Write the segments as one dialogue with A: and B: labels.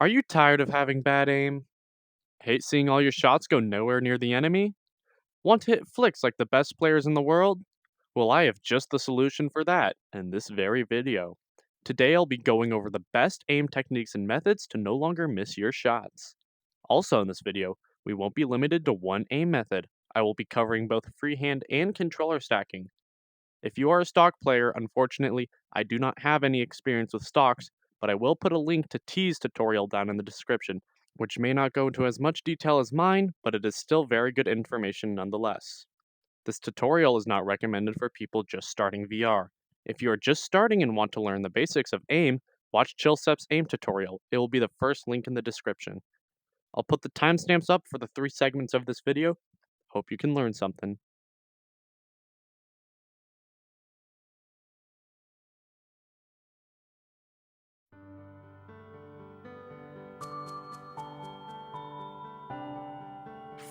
A: Are you tired of having bad aim? Hate seeing all your shots go nowhere near the enemy? Want to hit flicks like the best players in the world? Well, I have just the solution for that in this very video. Today I'll be going over the best aim techniques and methods to no longer miss your shots. Also in this video, we won't be limited to one aim method. I will be covering both freehand and controller stacking. If you are a stock player, unfortunately, I do not have any experience with stocks, but I will put a link to T's tutorial down in the description, which may not go into as much detail as mine, but it is still very good information nonetheless. This tutorial is not recommended for people just starting VR. If you are just starting and want to learn the basics of aim, watch Chillcep's aim tutorial. It will be the first link in the description. I'll put the timestamps up for the 3 segments of this video. Hope you can learn something.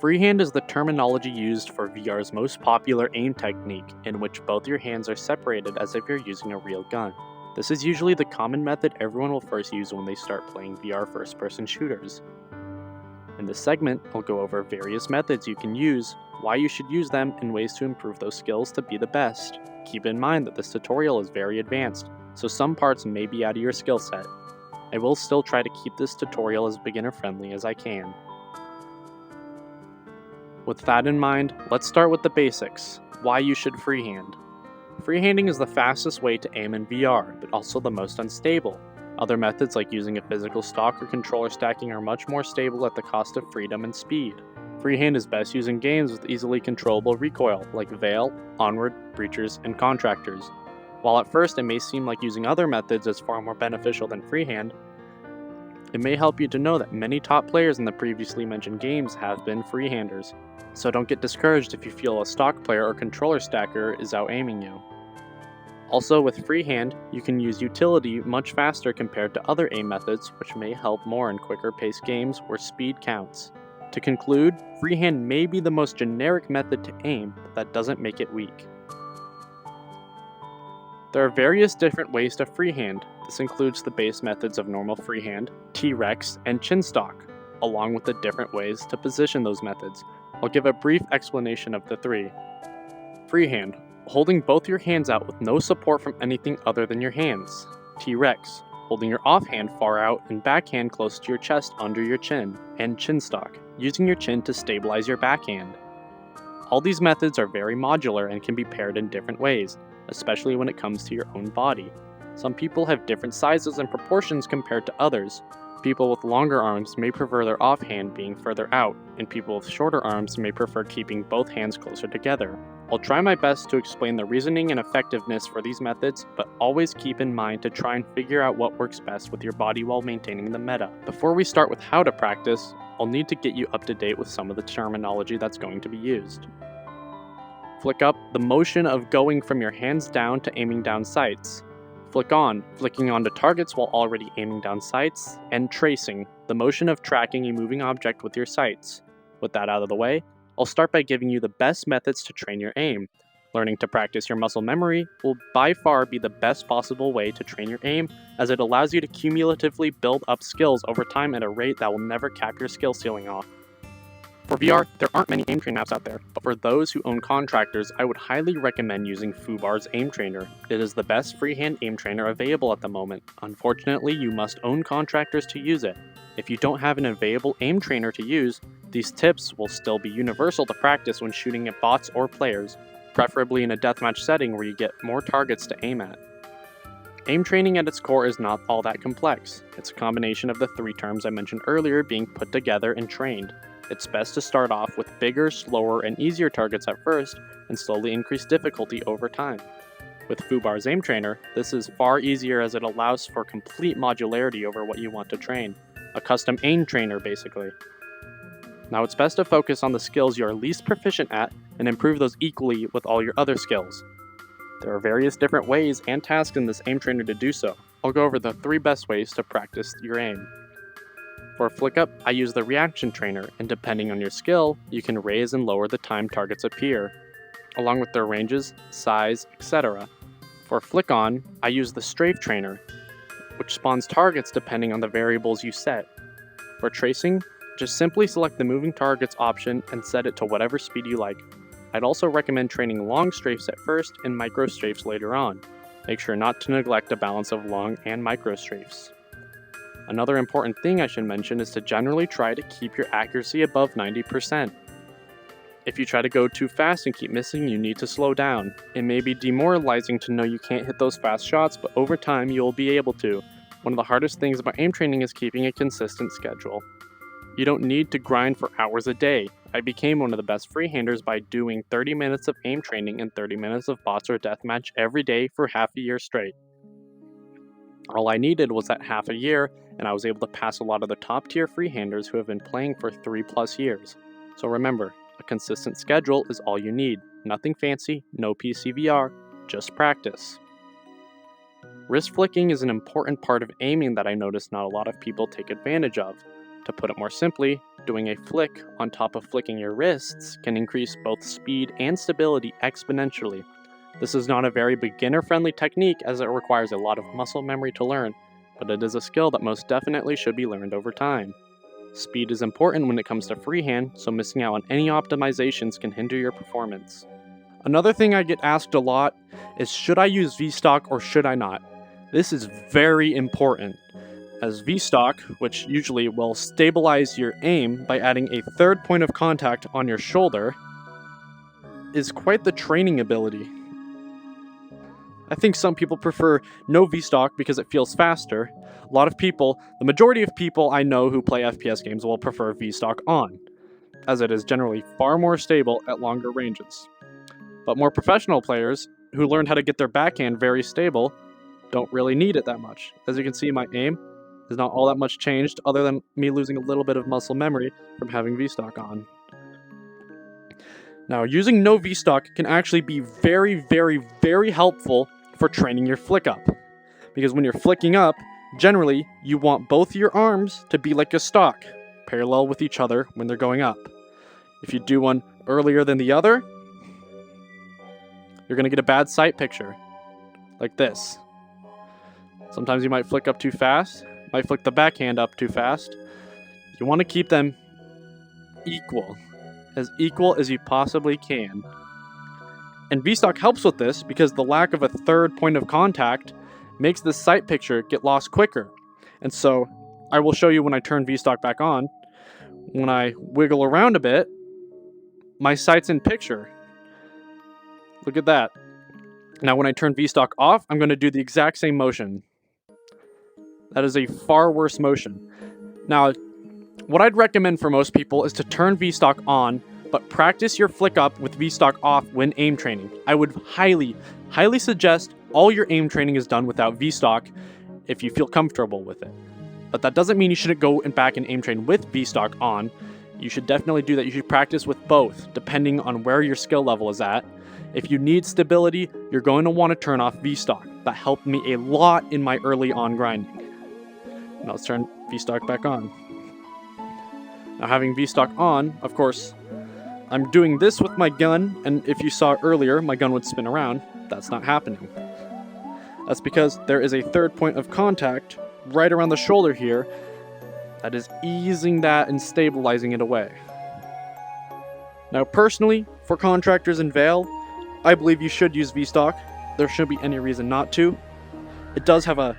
A: Freehand is the terminology used for VR's most popular aim technique, in which both your hands are separated as if you're using a real gun. This is usually the common method everyone will first use when they start playing VR first-person shooters. In this segment, I'll go over various methods you can use, why you should use them, and ways to improve those skills to be the best. Keep in mind that this tutorial is very advanced, so some parts may be out of your skill set. I will still try to keep this tutorial as beginner-friendly as I can. With that in mind, let's start with the basics. Why you should freehand. Freehanding is the fastest way to aim in VR, but also the most unstable. Other methods like using a physical stock or controller stacking are much more stable at the cost of freedom and speed. Freehand is best used in games with easily controllable recoil, like Veil, Onward, Breachers, and Contractors. While at first it may seem like using other methods is far more beneficial than freehand, it may help you to know that many top players in the previously mentioned games have been freehanders, so don't get discouraged if you feel a stock player or controller stacker is out-aiming you. Also, with freehand, you can use utility much faster compared to other aim methods, which may help more in quicker-paced games where speed counts. To conclude, freehand may be the most generic method to aim, but that doesn't make it weak. There are various different ways to freehand. This includes the base methods of normal freehand, T-Rex, and chin stock, along with the different ways to position those methods. I'll give a brief explanation of the 3. Freehand, holding both your hands out with no support from anything other than your hands. T-Rex, holding your offhand far out and backhand close to your chest under your chin. And chin stock, using your chin to stabilize your backhand. All these methods are very modular and can be paired in different ways, especially when it comes to your own body. Some people have different sizes and proportions compared to others. People with longer arms may prefer their offhand being further out, and people with shorter arms may prefer keeping both hands closer together. I'll try my best to explain the reasoning and effectiveness for these methods, but always keep in mind to try and figure out what works best with your body while maintaining the meta. Before we start with how to practice, I'll need to get you up to date with some of the terminology that's going to be used. Flick up, the motion of going from your hands down to aiming down sights. Flick on, flicking onto targets while already aiming down sights. And tracing, the motion of tracking a moving object with your sights. With that out of the way, I'll start by giving you the best methods to train your aim. Learning to practice your muscle memory will by far be the best possible way to train your aim, as it allows you to cumulatively build up skills over time at a rate that will never cap your skill ceiling off. For VR, there aren't many aim train apps out there, but for those who own contractors, I would highly recommend using Fubar's Aim Trainer. It is the best freehand aim trainer available at the moment. Unfortunately, you must own contractors to use it. If you don't have an available aim trainer to use, these tips will still be universal to practice when shooting at bots or players, preferably in a deathmatch setting where you get more targets to aim at. Aim training at its core is not all that complex. It's a combination of the 3 terms I mentioned earlier being put together and trained. It's best to start off with bigger, slower, and easier targets at first, and slowly increase difficulty over time. With Fubar's Aim Trainer, this is far easier as it allows for complete modularity over what you want to train. A custom aim trainer, basically. Now it's best to focus on the skills you are least proficient at, and improve those equally with all your other skills. There are various different ways and tasks in this aim trainer to do so. I'll go over the 3 best ways to practice your aim. For flick up, I use the reaction trainer, and depending on your skill, you can raise and lower the time targets appear, along with their ranges, size, etc. For flick-on, I use the strafe trainer, which spawns targets depending on the variables you set. For tracing, just simply select the moving targets option and set it to whatever speed you like. I'd also recommend training long strafes at first and micro strafes later on. Make sure not to neglect a balance of long and micro strafes. Another important thing I should mention is to generally try to keep your accuracy above 90%. If you try to go too fast and keep missing, you need to slow down. It may be demoralizing to know you can't hit those fast shots, but over time you'll be able to. One of the hardest things about aim training is keeping a consistent schedule. You don't need to grind for hours a day. I became one of the best freehanders by doing 30 minutes of aim training and 30 minutes of bots or deathmatch every day for half a year straight. All I needed was that half a year, and I was able to pass a lot of the top tier freehanders who have been playing for 3+ years. So remember, a consistent schedule is all you need. Nothing fancy, no PCVR, just practice. Wrist flicking is an important part of aiming that I notice not a lot of people take advantage of. To put it more simply, doing a flick on top of flicking your wrists can increase both speed and stability exponentially. This is not a very beginner-friendly technique as it requires a lot of muscle memory to learn, but it is a skill that most definitely should be learned over time. Speed is important when it comes to freehand, so missing out on any optimizations can hinder your performance. Another thing I get asked a lot is, should I use V-Stock or should I not? This is very important, as V-Stock, which usually will stabilize your aim by adding a third point of contact on your shoulder, is quite the training ability. I think some people prefer no V-Stock because it feels faster. A lot of people, the majority of people I know who play FPS games will prefer V-Stock on, as it is generally far more stable at longer ranges. But more professional players, who learned how to get their backhand very stable, don't really need it that much. As you can see, my aim is not all that much changed, other than me losing a little bit of muscle memory from having V-Stock on. Now, using no V-Stock can actually be very, very, very helpful for training your flick up. Because when you're flicking up, generally, you want both your arms to be like a stock, parallel with each other when they're going up. If you do one earlier than the other, you're going to get a bad sight picture, like this. Sometimes you might flick up too fast, might flick the backhand up too fast. You want to keep them equal as you possibly can. And V-Stock helps with this because the lack of a third point of contact makes the sight picture get lost quicker. And so, I will show you when I turn V-Stock back on. When I wiggle around a bit, my sight's in picture. Look at that. Now when I turn V-Stock off, I'm going to do the exact same motion. That is a far worse motion. Now, what I'd recommend for most people is to turn V-Stock on, but practice your flick up with V-Stock off when aim training. I would highly, highly suggest all your aim training is done without V-Stock if you feel comfortable with it. But that doesn't mean you shouldn't go back and aim train with V-Stock on. You should definitely do that. You should practice with both, depending on where your skill level is at. If you need stability, you're going to want to turn off V-Stock. That helped me a lot in my early on grinding. Now let's turn V-Stock back on. Now having V-Stock on, of course, I'm doing this with my gun, and if you saw earlier, my gun would spin around. That's not happening. That's because there is a third point of contact right around the shoulder here that is easing that and stabilizing it away. Now personally, for contractors in Vale, I believe you should use V-Stock. There shouldn't be any reason not to. It does have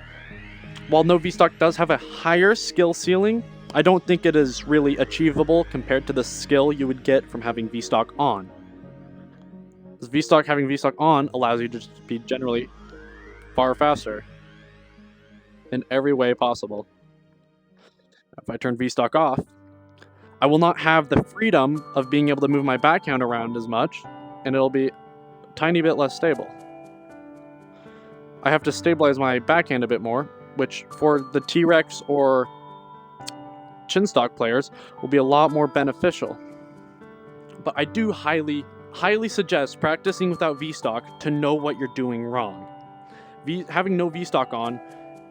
A: while no V-Stock does have a higher skill ceiling, I don't think it is really achievable compared to the skill you would get from having V-Stock on. Because having V-Stock on allows you to just be generally far faster in every way possible. If I turn V-Stock off, I will not have the freedom of being able to move my backhand around as much, and it'll be a tiny bit less stable. I have to stabilize my backhand a bit more, which for the T-Rex or chin stock players will be a lot more beneficial. But I do highly, highly suggest practicing without V-Stock to know what you're doing wrong. Having no V-Stock on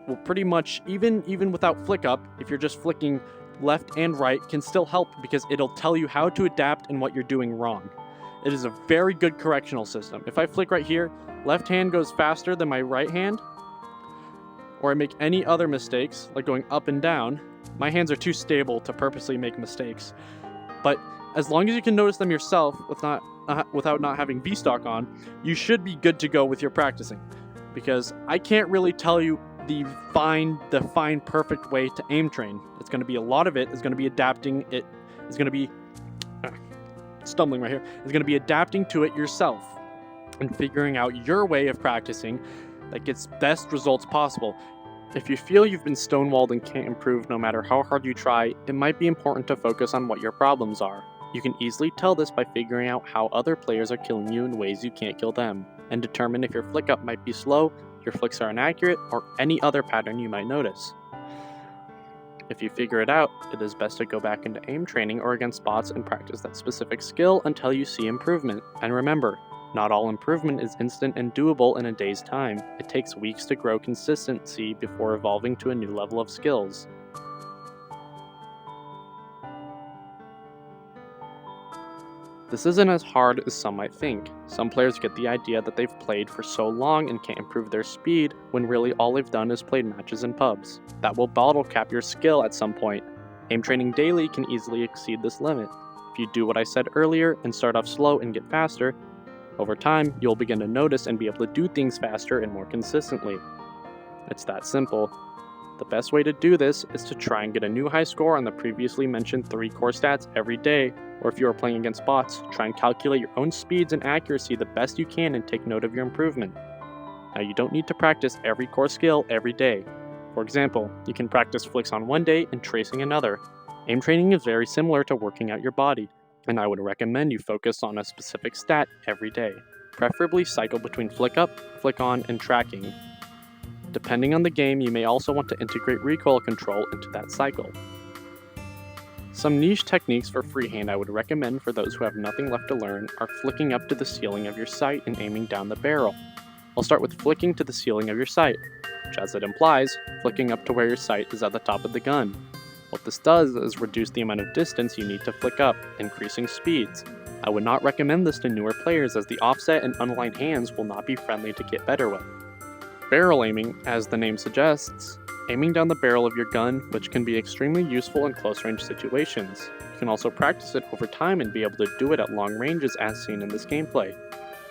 A: will pretty much, even without flick up, if you're just flicking left and right, can still help because it'll tell you how to adapt and what you're doing wrong. It is a very good correctional system. If I flick right here, left hand goes faster than my right hand, or I make any other mistakes, like going up and down, My hands are too stable to purposely make mistakes. But as long as you can notice them yourself without not having V-Stock on, you should be good to go with your practicing. Because I can't really tell you the fine perfect way to aim train. It's going to be a lot of it is going to be adapting it is going to be stumbling right here. Is going to be adapting to it yourself and figuring out your way of practicing that gets best results possible. If you feel you've been stonewalled and can't improve no matter how hard you try, it might be important to focus on what your problems are. You can easily tell this by figuring out how other players are killing you in ways you can't kill them, and determine if your flick up might be slow, your flicks are inaccurate, or any other pattern you might notice. If you figure it out, it is best to go back into aim training or against bots and practice that specific skill until you see improvement. And remember, not all improvement is instant and doable in a day's time. It takes weeks to grow consistency before evolving to a new level of skills. This isn't as hard as some might think. Some players get the idea that they've played for so long and can't improve their speed, when really all they've done is played matches in pubs. That will bottle cap your skill at some point. Aim training daily can easily exceed this limit. If you do what I said earlier and start off slow and get faster, over time, you'll begin to notice and be able to do things faster and more consistently. It's that simple. The best way to do this is to try and get a new high score on the previously mentioned 3 core stats every day, or if you are playing against bots, try and calculate your own speeds and accuracy the best you can and take note of your improvement. Now, you don't need to practice every core skill every day. For example, you can practice flicks on one day and tracing another. Aim training is very similar to working out your body, and I would recommend you focus on a specific stat every day. Preferably cycle between flick up, flick on, and tracking. Depending on the game, you may also want to integrate recoil control into that cycle. Some niche techniques for freehand I would recommend for those who have nothing left to learn are flicking up to the ceiling of your sight and aiming down the barrel. I'll start with flicking to the ceiling of your sight, which, as it implies, flicking up to where your sight is at the top of the gun. What this does is reduce the amount of distance you need to flick up, increasing speeds. I would not recommend this to newer players, as the offset and unaligned hands will not be friendly to get better with. Barrel aiming, as the name suggests, aiming down the barrel of your gun, which can be extremely useful in close-range situations. You can also practice it over time and be able to do it at long ranges as seen in this gameplay.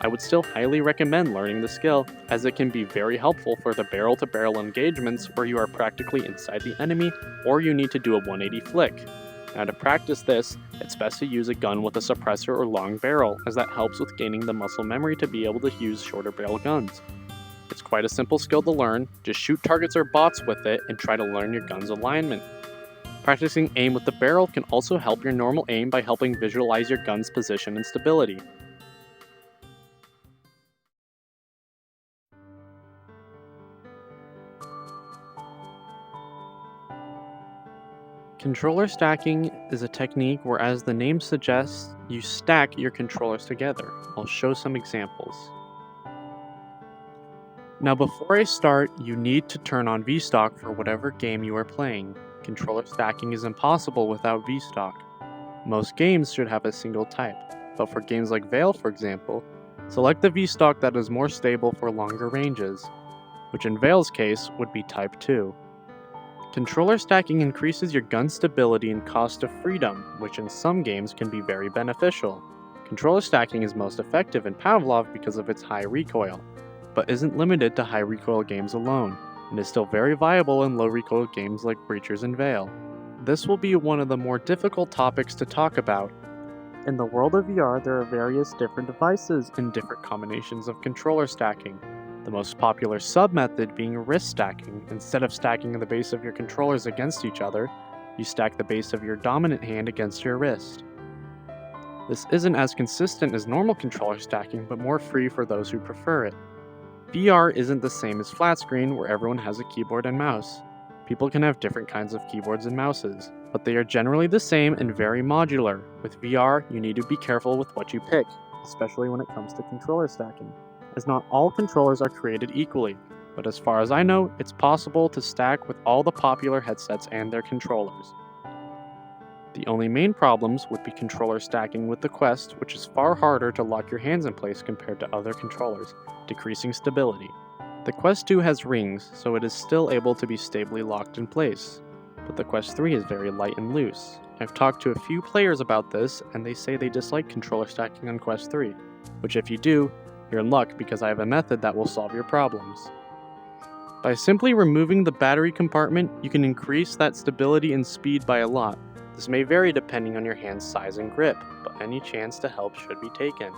A: I would still highly recommend learning the skill, as it can be very helpful for the barrel-to-barrel engagements where you are practically inside the enemy, or you need to do a 180 flick. Now, to practice this, it's best to use a gun with a suppressor or long barrel, as that helps with gaining the muscle memory to be able to use shorter barrel guns. It's quite a simple skill to learn, just shoot targets or bots with it and try to learn your gun's alignment. Practicing aim with the barrel can also help your normal aim by helping visualize your gun's position and stability. Controller stacking is a technique where, as the name suggests, you stack your controllers together. I'll show some examples. Now, before I start, you need to turn on V-Stock for whatever game you are playing. Controller stacking is impossible without V-Stock. Most games should have a single type, but for games like Veil, for example, select the V-Stock that is more stable for longer ranges, which in Veil's case would be Type 2. Controller stacking increases your gun stability and cost of freedom, which in some games can be very beneficial. Controller stacking is most effective in Pavlov because of its high recoil, but isn't limited to high recoil games alone, and is still very viable in low recoil games like Breachers and Veil. This will be one of the more difficult topics to talk about. In the world of VR, there are various different devices and different combinations of controller stacking. The most popular sub-method being wrist stacking. Instead of stacking the base of your controllers against each other, you stack the base of your dominant hand against your wrist. This isn't as consistent as normal controller stacking, but more free for those who prefer it. VR isn't the same as flat screen, where everyone has a keyboard and mouse. People can have different kinds of keyboards and mouses, but they are generally the same and very modular. With VR, you need to be careful with what you pick, especially when it comes to controller stacking, as not all controllers are created equally, but as far as I know, it's possible to stack with all the popular headsets and their controllers. The only main problems would be controller stacking with the Quest, which is far harder to lock your hands in place compared to other controllers, decreasing stability. The Quest 2 has rings, so it is still able to be stably locked in place, but the Quest 3 is very light and loose. I've talked to a few players about this, and they say they dislike controller stacking on Quest 3, which if you do, you're in luck because I have a method that will solve your problems. By simply removing the battery compartment, you can increase that stability and speed by a lot. This may vary depending on your hand's size and grip, but any chance to help should be taken.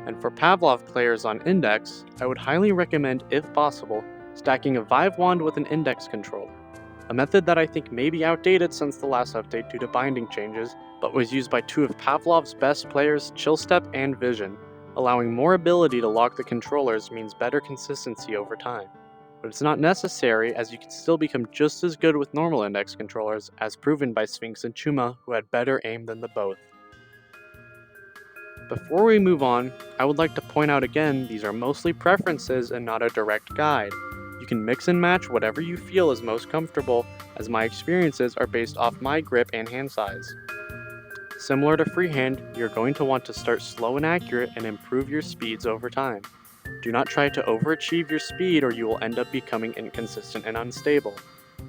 A: And for Pavlov players on Index, I would highly recommend, if possible, stacking a Vive wand with an Index controller. A method that I think may be outdated since the last update due to binding changes, but was used by two of Pavlov's best players, Chillstep and Vision. Allowing more ability to lock the controllers means better consistency over time. But it's not necessary, as you can still become just as good with normal Index controllers, as proven by Sphinx and Chuma, who had better aim than the both. Before we move on, I would like to point out again, these are mostly preferences and not a direct guide. You can mix and match whatever you feel is most comfortable, as my experiences are based off my grip and hand size. Similar to Freehand, you're going to want to start slow and accurate and improve your speeds over time. Do not try to overachieve your speed or you will end up becoming inconsistent and unstable.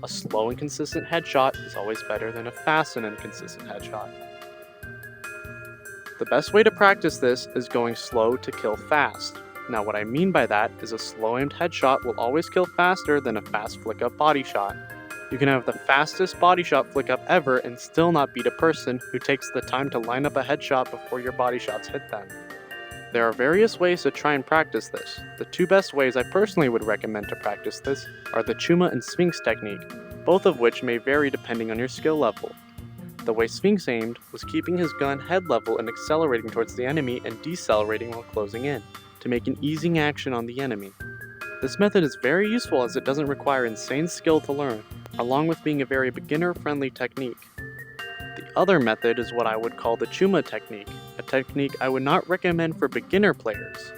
A: A slow and consistent headshot is always better than a fast and inconsistent headshot. The best way to practice this is going slow to kill fast. Now what I mean by that is a slow aimed headshot will always kill faster than a fast flick up body shot. You can have the fastest body shot flick up ever and still not beat a person who takes the time to line up a headshot before your body shots hit them. There are various ways to try and practice this. The two best ways I personally would recommend to practice this are the Chuma and Sphinx technique, both of which may vary depending on your skill level. The way Sphinx aimed was keeping his gun head level and accelerating towards the enemy and decelerating while closing in, to make an easing action on the enemy. This method is very useful as it doesn't require insane skill to learn, along with being a very beginner-friendly technique. The other method is what I would call the Chuma technique, a technique I would not recommend for beginner players.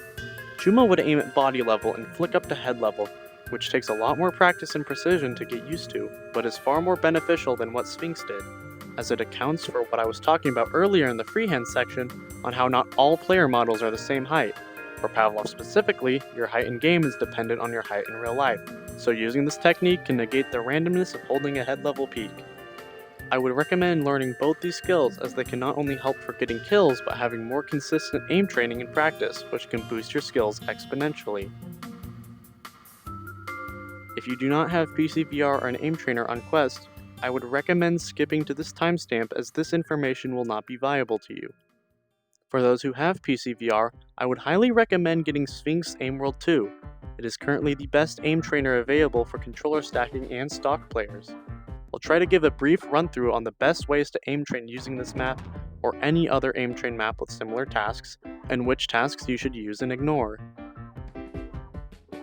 A: Chuma would aim at body level and flick up to head level, which takes a lot more practice and precision to get used to, but is far more beneficial than what Sphinx did, as it accounts for what I was talking about earlier in the freehand section on how not all player models are the same height. For Pavlov specifically, your height in game is dependent on your height in real life, so using this technique can negate the randomness of holding a head level peak. I would recommend learning both these skills as they can not only help for getting kills but having more consistent aim training and practice, which can boost your skills exponentially. If you do not have PCVR or an aim trainer on Quest, I would recommend skipping to this timestamp as this information will not be viable to you. For those who have PCVR, I would highly recommend getting Sphinx Aim World 2. It is currently the best aim trainer available for controller stacking and stock players. I'll try to give a brief run through on the best ways to aim train using this map or any other aim train map with similar tasks, and which tasks you should use and ignore.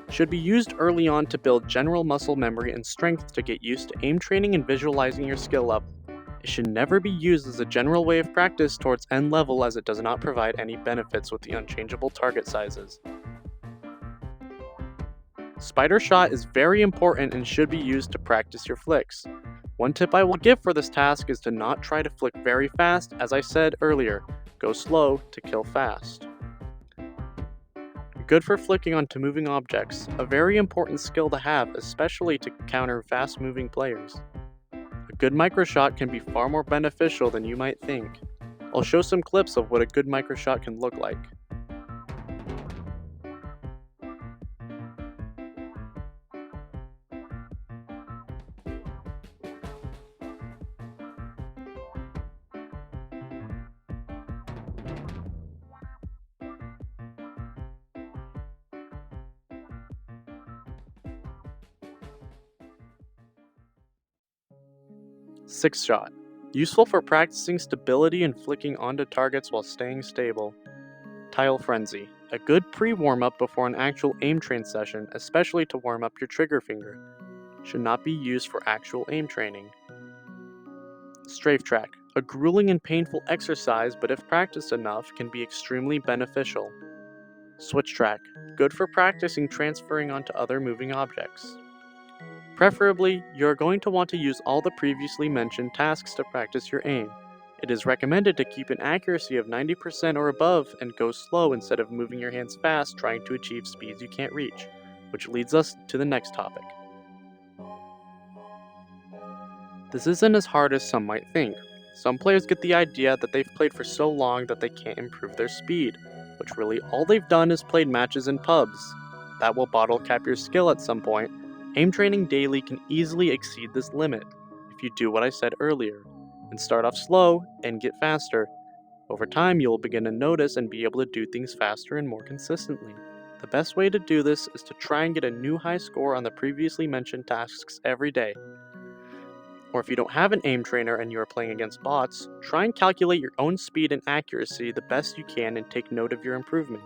A: Should be used early on to build general muscle memory and strength to get used to aim training and visualizing your skill level. It should never be used as a general way of practice towards end level as it does not provide any benefits with the unchangeable target sizes. Spider shot is very important and should be used to practice your flicks. One tip I will give for this task is to not try to flick very fast, as I said earlier, go slow to kill fast. Good for flicking onto moving objects, a very important skill to have, especially to counter fast-moving players. A good microshot can be far more beneficial than you might think. I'll show some clips of what a good microshot can look like. Six shot. Useful for practicing stability and flicking onto targets while staying stable. Tile Frenzy. A good pre-warm-up before an actual aim train session, especially to warm up your trigger finger. Should not be used for actual aim training. Strafe Track. A grueling and painful exercise, but if practiced enough, can be extremely beneficial. Switch Track. Good for practicing transferring onto other moving objects. Preferably, you are going to want to use all the previously mentioned tasks to practice your aim. It is recommended to keep an accuracy of 90% or above and go slow instead of moving your hands fast trying to achieve speeds you can't reach, which leads us to the next topic. This isn't as hard as some might think. Some players get the idea that they've played for so long that they can't improve their speed, which really all they've done is played matches in pubs. That will bottle cap your skill at some point. Aim training daily can easily exceed this limit if you do what I said earlier, and start off slow and get faster. Over time, you will begin to notice and be able to do things faster and more consistently. The best way to do this is to try and get a new high score on the previously mentioned tasks every day. Or if you don't have an aim trainer and you are playing against bots, try and calculate your own speed and accuracy the best you can and take note of your improvement.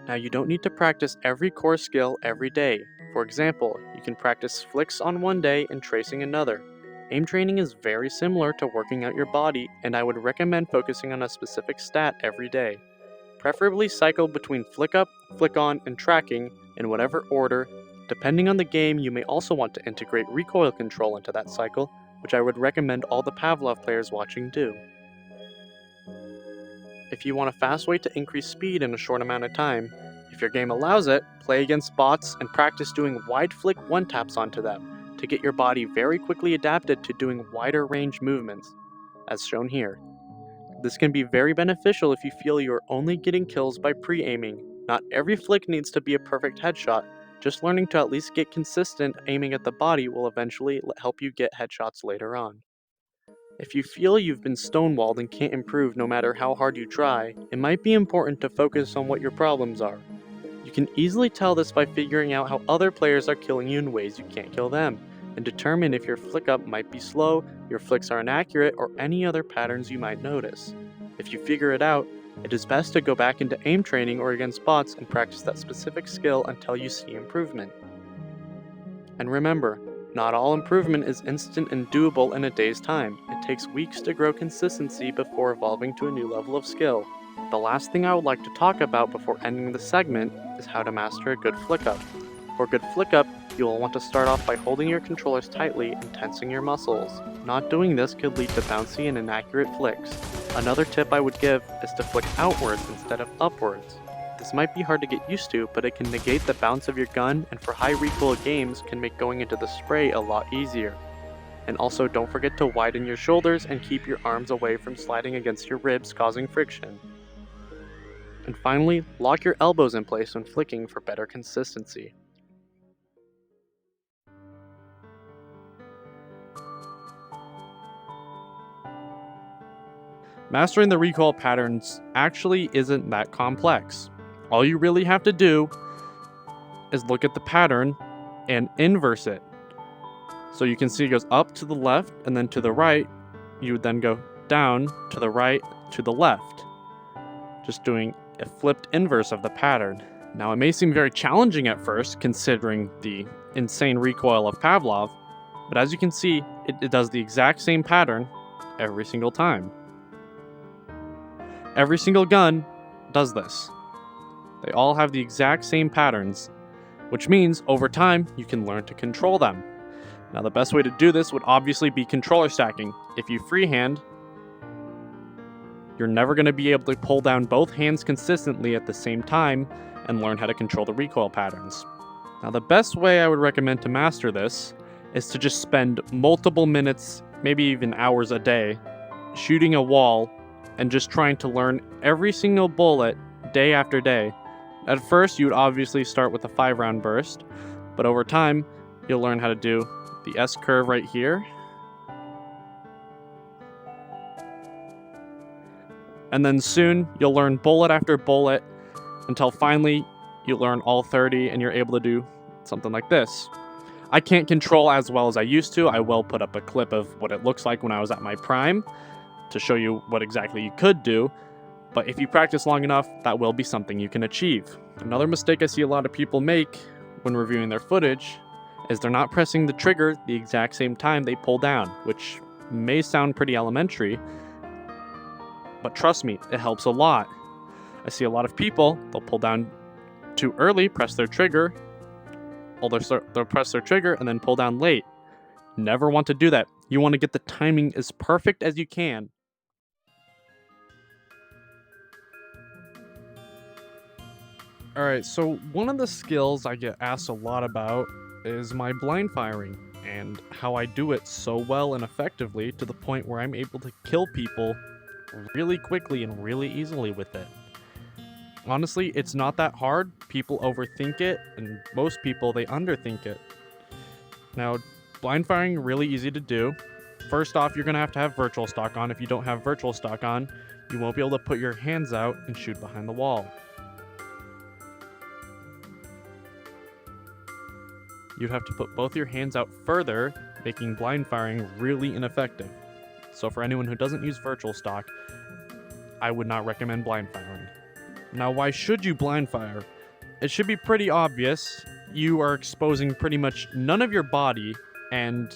A: Now, you don't need to practice every core skill every day. For example, you can practice flicks on one day and tracing another. Aim training is very similar to working out your body, and I would recommend focusing on a specific stat every day. Preferably cycle between flick up, flick on, and tracking in whatever order. Depending on the game, you may also want to integrate recoil control into that cycle, which I would recommend all the Pavlov players watching do. If you want a fast way to increase speed in a short amount of time, if your game allows it, play against bots and practice doing wide flick one-taps onto them to get your body very quickly adapted to doing wider range movements, as shown here. This can be very beneficial if you feel you're only getting kills by pre-aiming. Not every flick needs to be a perfect headshot. Just learning to at least get consistent aiming at the body will eventually help you get headshots later on. If you feel you've been stonewalled and can't improve no matter how hard you try, it might be important to focus on what your problems are. You can easily tell this by figuring out how other players are killing you in ways you can't kill them, and determine if your flick up might be slow, your flicks are inaccurate, or any other patterns you might notice. If you figure it out, it is best to go back into aim training or against bots and practice that specific skill until you see improvement. And remember, not all improvement is instant and doable in a day's time. It takes weeks to grow consistency before evolving to a new level of skill. The last thing I would like to talk about before ending the segment is how to master a good flick up. For a good flick up, you will want to start off by holding your controllers tightly and tensing your muscles. Not doing this could lead to bouncy and inaccurate flicks. Another tip I would give is to flick outwards instead of upwards. This might be hard to get used to, but it can negate the bounce of your gun, and for high recoil games can make going into the spray a lot easier. And also, don't forget to widen your shoulders and keep your arms away from sliding against your ribs, causing friction. And finally, lock your elbows in place when flicking for better consistency. Mastering the recoil patterns actually isn't that complex. All you really have to do is look at the pattern and inverse it. So you can see it goes up to the left and then to the right. You would then go down to the right to the left. Just doing a flipped inverse of the pattern. Now it may seem very challenging at first considering the insane recoil of Pavlov, but as you can see, it does the exact same pattern every single time. Every single gun does this. They all have the exact same patterns, which means over time you can learn to control them. Now the best way to do this would obviously be controller stacking. If you freehand, you're never going to be able to pull down both hands consistently at the same time and learn how to control the recoil patterns. Now the best way I would recommend to master this is to just spend multiple minutes, maybe even hours a day, shooting a wall and just trying to learn every single bullet day after day. At first, you would obviously start with a 5-round burst, but over time, you'll learn how to do the S curve right here. And then soon, you'll learn bullet after bullet until finally you learn all 30 and you're able to do something like this. I can't control as well as I used to. I will put up a clip of what it looks like when I was at my prime to show you what exactly you could do. But if you practice long enough, that will be something you can achieve. Another mistake I see a lot of people make when reviewing their footage is they're not pressing the trigger the exact same time they pull down, which may sound pretty elementary, but trust me, it helps a lot. I see a lot of people, they'll pull down too early, press their trigger, or they'll press their trigger and then pull down late. Never want to do that. You want to get the timing as perfect as you can. Alright, so one of the skills I get asked a lot about is my blind firing. and how I do it so well and effectively to the point where I'm able to kill people really quickly and really easily with it. Honestly, it's not that hard. People overthink it, and most people they underthink it. Now, blind firing really easy to do. First off, you're gonna have to have virtual stock on. If you don't have virtual stock on, you won't be able to put your hands out and shoot behind the wall. You'd have to put both your hands out further, making blind firing really ineffective. So for anyone who doesn't use virtual stock, I would not recommend blind firing. Now, why should you blind fire? It should be pretty obvious. You are exposing pretty much none of your body and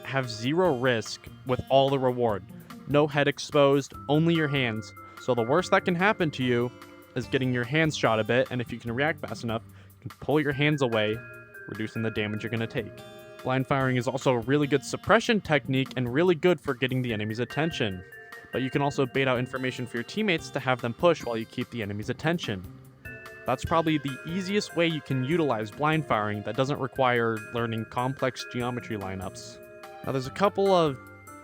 A: have zero risk with all the reward. No head exposed, only your hands. So the worst that can happen to you is getting your hands shot a bit, and if you can react fast enough, you can pull your hands away, reducing the damage you're going to take. Blind firing is also a really good suppression technique and really good for getting the enemy's attention. But you can also bait out information for your teammates to have them push while you keep the enemy's attention. That's probably the easiest way you can utilize blind firing that doesn't require learning complex geometry lineups. Now there's a couple of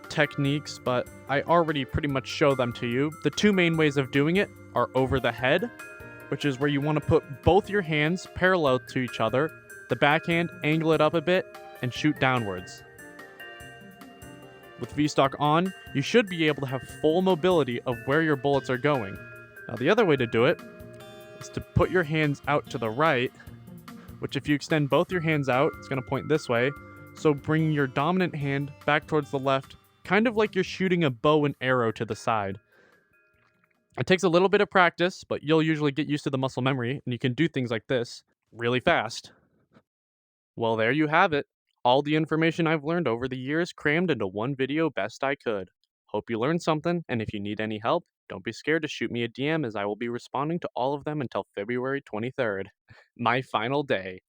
A: techniques, but I already pretty much show them to you. The two main ways of doing it are over the head, which is where you want to put both your hands parallel to each other, the backhand, angle it up a bit, and shoot downwards. With V-stock on, you should be able to have full mobility of where your bullets are going. Now the other way to do it is to put your hands out to the right, which if you extend both your hands out, it's going to point this way. So bring your dominant hand back towards the left, kind of like you're shooting a bow and arrow to the side. It takes a little bit of practice, but you'll usually get used to the muscle memory, and you can do things like this really fast. Well, there you have it. All the information I've learned over the years crammed into one video best I could. Hope you learned something, and if you need any help, don't be scared to shoot me a DM as I will be responding to all of them until February 23rd, my final day.